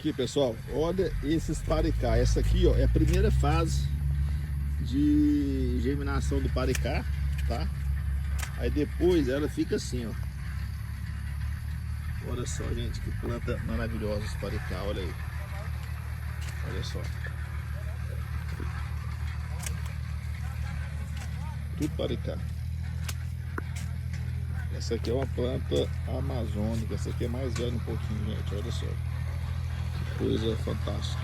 Aqui, pessoal, olha esses paricá. Essa aqui, ó, é a primeira fase de germinação do paricá, tá? Aí depois ela fica assim, ó. Olha só, gente, que planta maravilhosa esse paricá, olha aí. Olha só. Tudo paricá. Essa aqui é uma planta amazônica. Essa aqui é mais velha um pouquinho, gente. Olha só. Que coisa fantástica.